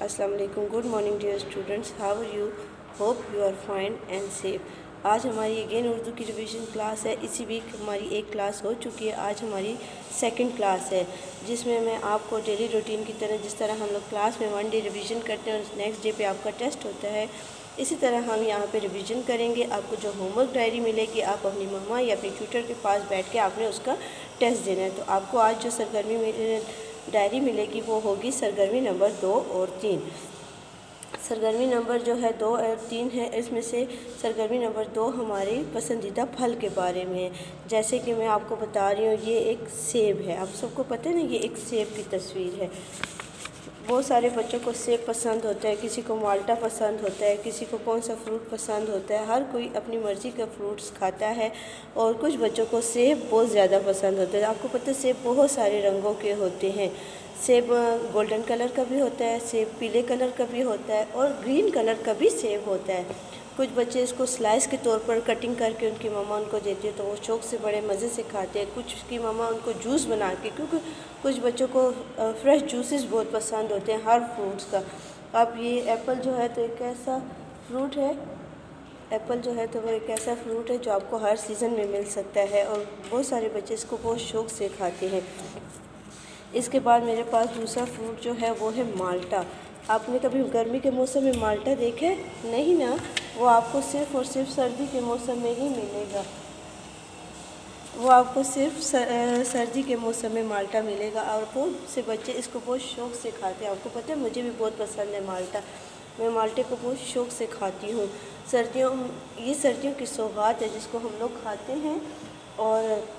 अस्सलाम वालेकुम। Good morning dear students, how are you? Hope you are fine and safe. आज हमारी again Urdu की रिवीजन क्लास है। इसी वीक हमारी एक क्लास हो चुकी है, आज हमारी सेकंड क्लास है, जिसमें मैं आपको डेली रूटीन की तरह जिस तरह हम लोग क्लास में वन डे रिवीजन करते हैं और नेक्स्ट डे पे आपका टेस्ट होता है, इसी तरह हम यहाँ पे रिवीजन करेंगे। आपको जो होमवर्क डायरी मिलेगी, आप अपनी मम्मा या अपने ट्यूटर के पास बैठ के आपने उसका टेस्ट देना है। तो आपको आज जो सरगर्मी डायरी मिलेगी वो होगी सरगर्मी नंबर 2 और 3। सरगर्मी नंबर जो है 2 और 3 है, इसमें से सरगर्मी नंबर 2 हमारी पसंदीदा फल के बारे में है। जैसे कि मैं आपको बता रही हूँ, ये एक सेब है। आप सबको पता है ना, ये एक सेब की तस्वीर है। बहुत सारे बच्चों को सेब पसंद होता है, किसी को माल्टा पसंद होता है, किसी को कौन सा फ्रूट पसंद होता है। हर कोई अपनी मर्ज़ी का फ्रूट्स खाता है और कुछ बच्चों को सेब बहुत ज़्यादा पसंद होता है। आपको पता है सेब बहुत सारे रंगों के होते हैं। सेब गोल्डन कलर का भी होता है, सेब पीले कलर का भी होता है और ग्रीन कलर का भी सेब होता है। कुछ बच्चे इसको स्लाइस के तौर पर कटिंग करके उनकी मम्मा उनको देती है तो वो शौक़ से बड़े मज़े से खाते हैं। कुछ की मम्मा उनको जूस बना के, क्योंकि कुछ बच्चों को फ्रेश जूसेस बहुत पसंद होते हैं हर फ्रूट्स का। अब ये एप्पल जो है तो एक ऐसा फ्रूट है, एप्पल जो है तो वो एक ऐसा फ्रूट है जो आपको हर सीज़न में मिल सकता है और बहुत सारे बच्चे इसको बहुत शौक़ से खाते हैं। इसके बाद मेरे पास दूसरा फ्रूट जो है वो है माल्टा। आपने कभी गर्मी के मौसम में माल्टा देखे? नहीं ना, वो आपको सिर्फ़ और सिर्फ सर्दी के मौसम में ही मिलेगा। वो आपको सिर्फ सर्दी के मौसम में माल्टा मिलेगा और बहुत से बच्चे इसको बहुत शौक़ से खाते हैं। आपको पता है मुझे भी बहुत पसंद है माल्टा। मैं माल्टे को बहुत शौक़ से खाती हूँ। ये सर्दियों की सौगात है जिसको हम लोग खाते हैं और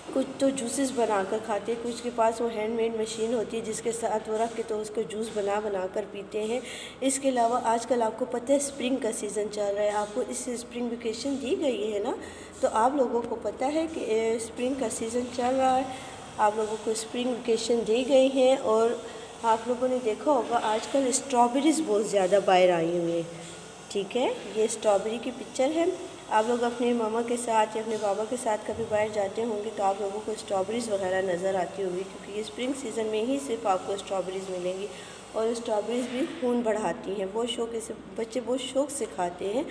कुछ तो जूसेस बनाकर खाते हैं, कुछ के पास वो हैंडमेड मशीन होती है जिसके साथ वो रख के तो उसको जूस बना कर पीते हैं। इसके अलावा आजकल आपको पता है स्प्रिंग का सीज़न चल रहा है। आपको इस स्प्रिंग वेकेशन दी गई है ना, तो आप लोगों को पता है कि स्प्रिंग का सीज़न चल रहा है। आप लोगों को स्प्रिंग वेकेशन दी गई है और आप लोगों ने देखा होगा आजकल स्ट्रॉबेरीज़ बहुत ज़्यादा बाहर आई हुई हैं। ठीक है, ये स्ट्रॉबेरी की पिक्चर है। आप लोग अपने मामा के साथ या अपने बाबा के साथ कभी बाहर जाते होंगे तो आप लोगों को स्ट्रॉबेरीज़ वगैरह नज़र आती होगी, क्योंकि ये स्प्रिंग सीज़न में ही सिर्फ आपको स्ट्रॉबेरीज़ मिलेंगी और स्ट्रॉबेरीज़ भी खून बढ़ाती हैं। बहुत शौक़ से बच्चे बहुत शौक़ से खाते हैं।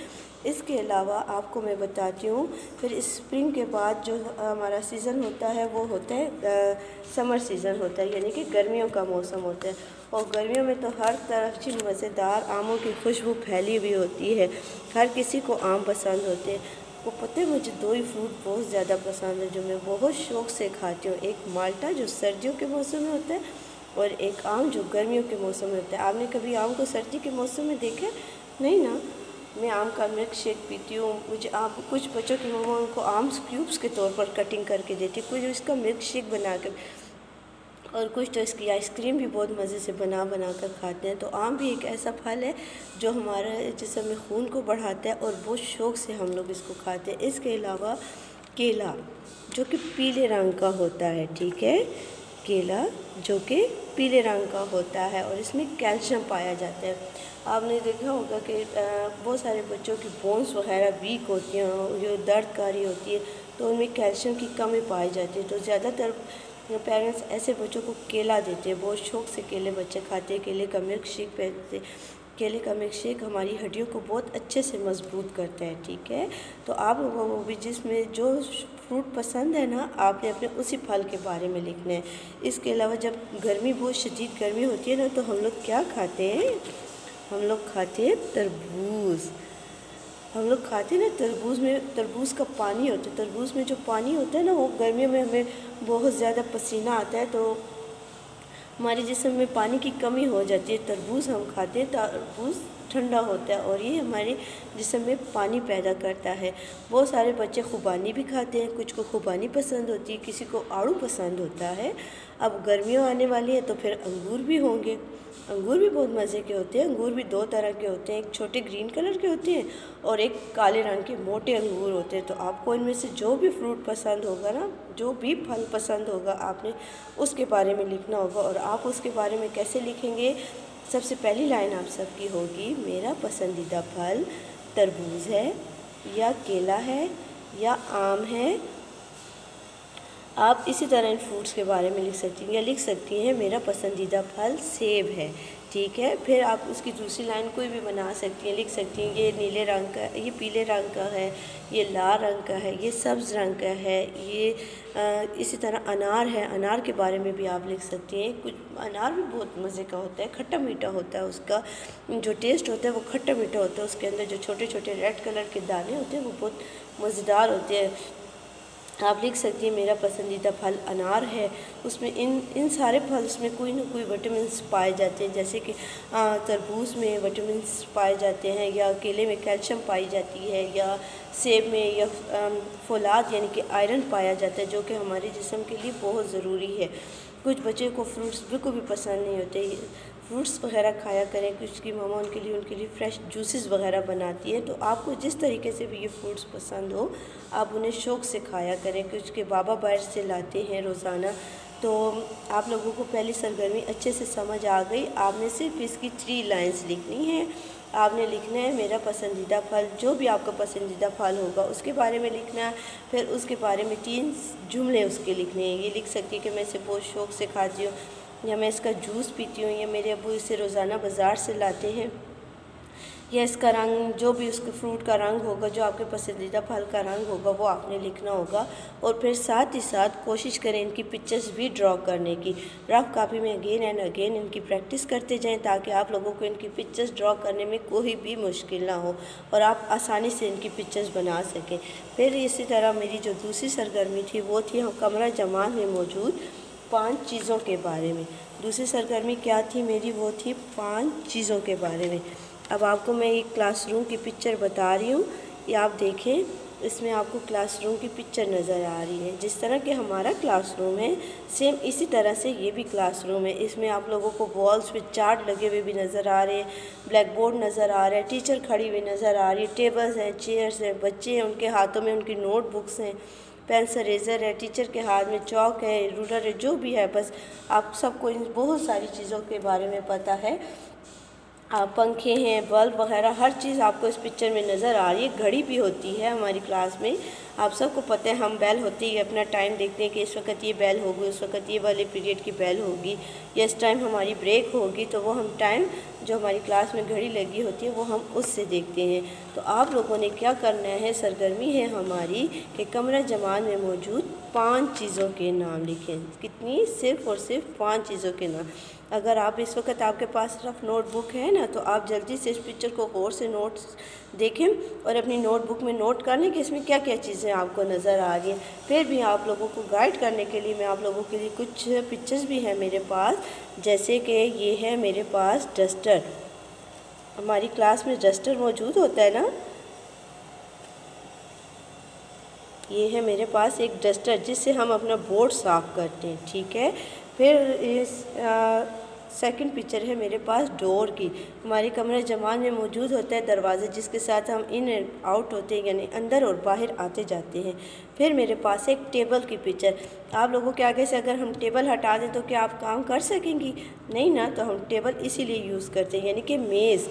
इसके अलावा आपको मैं बताती हूँ, फिर स्प्रिंग के बाद जो हमारा सीज़न होता है वो होता है समर सीज़न होता है, यानी कि गर्मियों का मौसम होता है। और गर्मियों में तो हर तरफ की मज़ेदार आमों की खुशबू फैली हुई होती है। हर किसी को आम पसंद होते हैं। वो पता है मुझे 2 ही फ्रूट बहुत ज़्यादा पसंद है जो मैं बहुत शौक़ से खाती हूँ। एक माल्टा जो सर्दियों के मौसम में होता है और एक आम जो गर्मियों के मौसम में होता है। आपने कभी आम को सर्दी के मौसम में देखा? नहीं ना। मैं आम का मिल्क शेक पीती हूँ। मुझे आम, कुछ बच्चों की मम्मा उनको आम क्यूब्स के तौर पर कटिंग करके देती है, कुछ इसका मिल्क शेक बना कर, और कुछ तो इसकी आइसक्रीम भी बहुत मज़े से बना कर खाते हैं। तो आम भी एक ऐसा फल है जो हमारे जिस्म में खून को बढ़ाता है और बहुत शौक़ से हम लोग इसको खाते हैं। इसके अलावा केला जो कि पीले रंग का होता है, ठीक है, केला जो कि पीले रंग का होता है और इसमें कैल्शियम पाया जाता है। आपने देखा होगा कि बहुत सारे बच्चों की बोन्स वगैरह वीक होती हैं, जो दर्दकारी होती है, तो उनमें कैल्शियम की कमी पाई जाती है। तो ज़्यादातर पेरेंट्स ऐसे बच्चों को केला देते हैं, बहुत शौक़ से केले बच्चे खाते हैं। केले का मिल्क शेक पीते। केले का मिल्क शेक हमारी हड्डियों को बहुत अच्छे से मजबूत करता है, ठीक है। तो आप लोगों को भी जिसमें जो फ्रूट पसंद है ना, आपने अपने उसी फल के बारे में लिखना है। इसके अलावा जब गर्मी, बहुत शदीद गर्मी होती है ना, तो हम लोग क्या खाते हैं? हम लोग खाते हैं तरबूज। हम लोग खाते हैं ना तरबूज में, तरबूज का पानी होता है। तरबूज में जो पानी होता है ना, वो गर्मियों में हमें बहुत ज़्यादा पसीना आता है तो हमारे जिस्म में पानी की कमी हो जाती है। तरबूज हम खाते हैं, तरबूज ठंडा होता है और ये हमारे जिस्म में पानी पैदा करता है। बहुत सारे बच्चे खुबानी भी खाते हैं, कुछ को खुबानी पसंद होती है, किसी को आड़ू पसंद होता है। अब गर्मियों आने वाली है तो फिर अंगूर भी होंगे। अंगूर भी बहुत मज़े के होते हैं। अंगूर भी 2 तरह के होते हैं, एक छोटे ग्रीन कलर के होते हैं और एक काले रंग के मोटे अंगूर होते हैं। तो आपको इनमें से जो भी फ्रूट पसंद होगा ना, जो भी फल पसंद होगा, आपने उसके बारे में लिखना होगा। और आप उसके बारे में कैसे लिखेंगे? सबसे पहली लाइन आप सबकी होगी, मेरा पसंदीदा फल तरबूज है या केला है या आम है आप इसी तरह इन फ्रूट्स के बारे में लिख सकती हैं या लिख सकती हैं मेरा पसंदीदा फल सेब है, ठीक है। फिर आप उसकी दूसरी लाइन कोई भी बना सकती हैं, लिख सकती हैं ये नीले रंग का, ये पीले रंग का है, ये लाल रंग का है, ये सब्ज़ रंग का है, ये इसी तरह अनार है, अनार के बारे में भी आप लिख सकती हैं। कुछ अनार भी बहुत मज़े का होता है, खट्टा मीठा होता है, उसका जो टेस्ट होता है वो खट्टा मीठा होता है, उसके अंदर जो छोटे छोटे रेड कलर के दाने होते हैं वो बहुत मज़ेदार होते हैं। आप लिख सकती हैं मेरा पसंदीदा फल अनार है। उसमें इन सारे फल्स में कोई ना कोई विटामिन्स पाए जाते हैं, जैसे कि तरबूज में विटामिन्स पाए जाते हैं, या केले में कैल्शियम पाई जाती है, या सेब में या फौलाद यानी कि आयरन पाया जाता है, जो कि हमारे जिस्म के लिए बहुत ज़रूरी है। कुछ बच्चे को फ्रूट्स बिल्कुल भी पसंद नहीं होते, फ्रूट्स वगैरह खाया करें। कुछ की मामा उनके लिए फ़्रेश जूसेस वगैरह बनाती है, तो आपको जिस तरीके से भी ये फ्रूट्स पसंद हो आप उन्हें शौक़ से खाया करें। कुछ के बाबा बाहर से लाते हैं रोज़ाना, तो आप लोगों को पहली सरगर्मी अच्छे से समझ आ गई। आपने सिर्फ इसकी 3 लाइन्स लिखनी है। आपने लिखना है मेरा पसंदीदा फल, जो भी आपका पसंदीदा फल होगा उसके बारे में लिखना है। फिर उसके बारे में 3 जुमले उसके लिखने हैं। ये लिख सकती है कि मैं इसे बहुत शौक़ से खाती हूँ, या मैं इसका जूस पीती हूँ, या मेरे अब्बू इसे रोज़ाना बाज़ार से लाते हैं, या इसका रंग, जो भी उसके फ्रूट का रंग होगा, जो आपके पसंदीदा फल का रंग होगा वो आपने लिखना होगा। और फिर साथ ही साथ कोशिश करें इनकी पिक्चर्स भी ड्रॉ करने की। रफ कॉपी में अगेन एंड अगेन इनकी प्रैक्टिस करते जाएं, ताकि आप लोगों को इनकी पिक्चर्स ड्रॉ करने में कोई भी मुश्किल ना हो और आप आसानी से इनकी पिक्चर्स बना सकें। फिर इसी तरह मेरी जो दूसरी सरगर्मी थी वो थी कमरा जमात में मौजूद 5 चीज़ों के बारे में। दूसरी सरगर्मी क्या थी मेरी, वो थी 5 चीज़ों के बारे में। अब आपको मैं एक क्लासरूम की पिक्चर बता रही हूँ, ये आप देखें, इसमें आपको क्लासरूम की पिक्चर नज़र आ रही है। जिस तरह के हमारा क्लासरूम है सेम इसी तरह से ये भी क्लासरूम है। इसमें आप लोगों को वॉल्स पे चार्ट लगे हुए भी नज़र आ रहे हैं, ब्लैक बोर्ड नज़र आ रहा है, टीचर खड़ी हुई नज़र आ रही है, टेबल्स हैं, चेयर्स हैं, बच्चे हैं, उनके हाथों में उनकी नोटबुक्स हैं, पेंसिल इरेज़र है, टीचर के हाथ में चौक है, रूलर है, जो भी है, बस आप सबको इन बहुत सारी चीज़ों के बारे में पता है। पंखे हैं, बल्ब वगैरह, हर चीज़ आपको इस पिक्चर में नज़र आ रही है। घड़ी भी होती है हमारी क्लास में, आप सबको पता है। हम बेल होती है अपना टाइम देखते हैं कि इस वक्त ये बेल होगी, उस वक्त ये वाले पीरियड की बेल होगी, या इस टाइम हमारी ब्रेक होगी, तो वो हम टाइम जो हमारी क्लास में घड़ी लगी होती है वो हम उससे देखते हैं। तो आप लोगों ने क्या करना है, सरगर्मी है हमारी कि कमरा जमात में मौजूद 5 चीज़ों के नाम लिखें। कितनी? सिर्फ़ और सिर्फ 5 चीज़ों के नाम। अगर आप इस वक्त आपके पास रफ नोटबुक है ना, तो आप जल्दी से इस पिक्चर को गौर से नोट्स देखें और अपनी नोटबुक में नोट कर लें कि इसमें क्या क्या चीज़ें आपको नज़र आ रही हैं। फिर भी आप लोगों को गाइड करने के लिए मैं आप लोगों के लिए कुछ पिक्चर्स भी हैं मेरे पास, जैसे कि ये है मेरे पास डस्टर। हमारी क्लास में डस्टर मौजूद होता है ना, ये है मेरे पास एक डस्टर जिससे हम अपना बोर्ड साफ़ करते हैं, ठीक है। फिर इस सेकंड पिक्चर है मेरे पास डोर की। हमारे कमरे जमात में मौजूद होता है दरवाज़ा, जिसके साथ हम इन एंड आउट होते हैं, यानी अंदर और बाहर आते जाते हैं। फिर मेरे पास एक टेबल की पिक्चर। आप लोगों के आगे से अगर हम टेबल हटा दें तो क्या आप काम कर सकेंगी? नहीं ना, तो हम टेबल इसीलिए यूज़ करते हैं, यानी कि मेज़।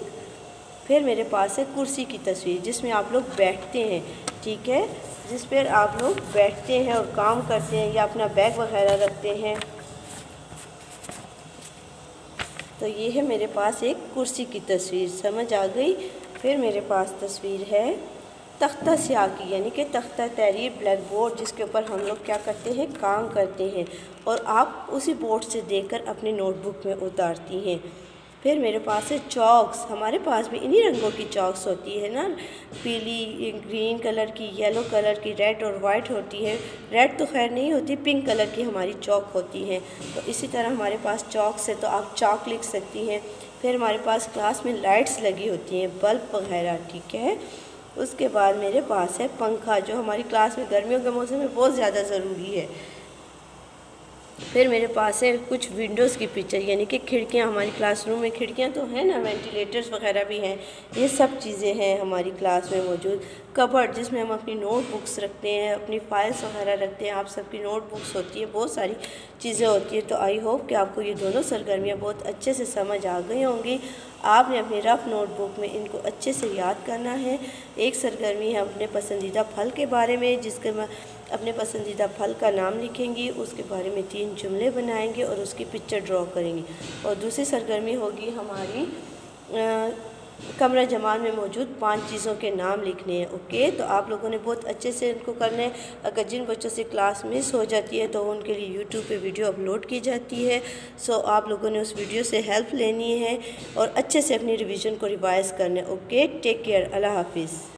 फिर मेरे पास है कुर्सी की तस्वीर, जिसमें आप लोग बैठते हैं, ठीक है, जिस पर आप लोग बैठते हैं और काम करते हैं या अपना बैग वगैरह रखते हैं। तो ये है मेरे पास एक कुर्सी की तस्वीर, समझ आ गई। फिर मेरे पास तस्वीर है तख्ता स्याह की, यानी कि तख्ता तहरीर, ब्लैक बोर्ड, जिसके ऊपर हम लोग क्या करते हैं, काम करते हैं, और आप उसी बोर्ड से देखकर अपनी नोटबुक में उतारती हैं। फिर मेरे पास है चॉक्स। हमारे पास भी इन्हीं रंगों की चॉक्स होती है ना, पीली, ग्रीन कलर की, येलो कलर की, रेड और वाइट होती है। रेड तो खैर नहीं होती, पिंक कलर की हमारी चॉक होती है। तो इसी तरह हमारे पास चॉक्स है, तो आप चॉक लिख सकती हैं। फिर हमारे पास क्लास में लाइट्स लगी होती हैं, बल्ब वगैरह, ठीक है। उसके बाद मेरे पास है पंखा, जो हमारी क्लास में गर्मियों के मौसम में बहुत ज़्यादा ज़रूरी है। फिर मेरे पास है कुछ विंडोज़ की पिक्चर, यानी कि खिड़कियाँ। हमारी क्लासरूम में खिड़कियाँ तो हैं ना, वेंटिलेटर्स वगैरह भी हैं, ये सब चीज़ें हैं हमारी क्लास में मौजूद। कबर्ड जिसमें हम अपनी नोटबुक्स रखते हैं, अपनी फाइल्स वगैरह रखते हैं। आप सबकी नोटबुक्स होती है, बहुत सारी चीज़ें होती हैं। तो आई होप कि आपको ये दोनों सरगर्मियाँ बहुत अच्छे से समझ आ गई होंगी। आपने अपनी रफ़ नोटबुक में इनको अच्छे से याद करना है। एक सरगर्मी है अपने पसंदीदा फल के बारे में, जिसके मैं अपने पसंदीदा फल का नाम लिखेंगी, उसके बारे में 3 जुमले बनाएंगे और उसकी पिक्चर ड्रॉ करेंगे। और दूसरी सरगर्मी होगी हमारी कमरा जमाल में मौजूद 5 चीज़ों के नाम लिखने हैं। ओके, तो आप लोगों ने बहुत अच्छे से इनको करना है। अगर जिन बच्चों से क्लास मिस हो जाती है तो उनके लिए यूट्यूब पे वीडियो अपलोड की जाती है। सो आप लोगों ने उस वीडियो से हेल्प लेनी है और अच्छे से अपनी रिवीजन को रिवाइज़ करना है। ओके, टेक केयर, अल्लाह हाफिज़।